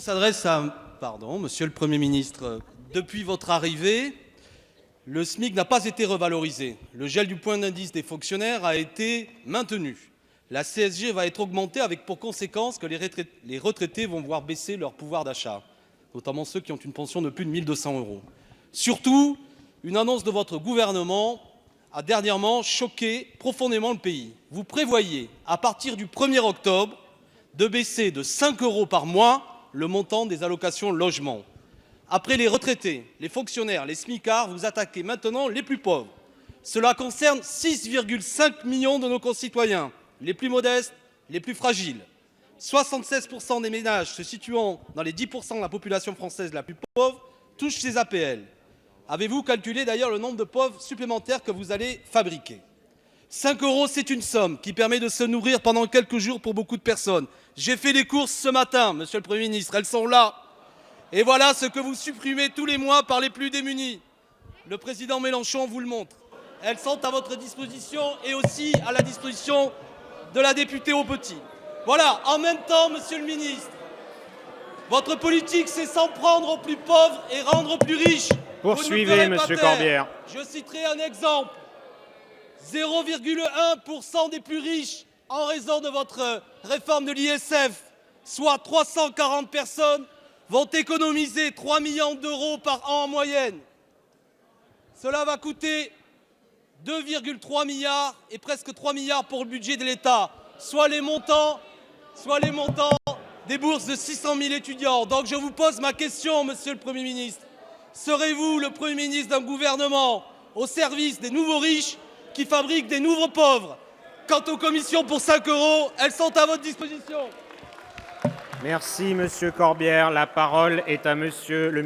S'adresse à Monsieur le Premier ministre. Depuis votre arrivée, le SMIC n'a pas été revalorisé. Le gel du point d'indice des fonctionnaires a été maintenu. La CSG va être augmentée avec pour conséquence que les retraités vont voir baisser leur pouvoir d'achat, notamment ceux qui ont une pension de plus de 1 200 euros. Surtout, une annonce de votre gouvernement a dernièrement choqué profondément le pays. Vous prévoyez, à partir du 1er octobre, de baisser de 5 euros par mois le montant des allocations logement. Après les retraités, les fonctionnaires, les smicards, vous attaquez maintenant les plus pauvres. Cela concerne 6,5 millions de nos concitoyens, les plus modestes, les plus fragiles. 76% des ménages se situant dans les 10% de la population française la plus pauvre touchent ces APL. Avez-vous calculé d'ailleurs le nombre de pauvres supplémentaires que vous allez fabriquer? 5 euros, c'est une somme qui permet de se nourrir pendant quelques jours pour beaucoup de personnes. J'ai fait les courses ce matin, Monsieur le Premier ministre, elles sont là. Et voilà ce que vous supprimez tous les mois par les plus démunis. Le président Mélenchon vous le montre. Elles sont à votre disposition et aussi à la disposition de la députée au Petit. Voilà, en même temps, Monsieur le ministre, votre politique, c'est s'en prendre aux plus pauvres et rendre aux plus riches. Poursuivez, Monsieur Corbière. Je citerai un exemple. 0,1% des plus riches en raison de votre réforme de l'ISF, soit 340 personnes, vont économiser 3 millions d'euros par an en moyenne. Cela va coûter 2,3 milliards et presque 3 milliards pour le budget de l'État, soit les montants des bourses de 600 000 étudiants. Donc je vous pose ma question, Monsieur le Premier ministre. Serez-vous le Premier ministre d'un gouvernement au service des nouveaux riches qui fabriquent des nouveaux pauvres? Quant aux commissions pour 5 euros, elles sont à votre disposition. Merci, Monsieur Corbière. La parole est à Monsieur le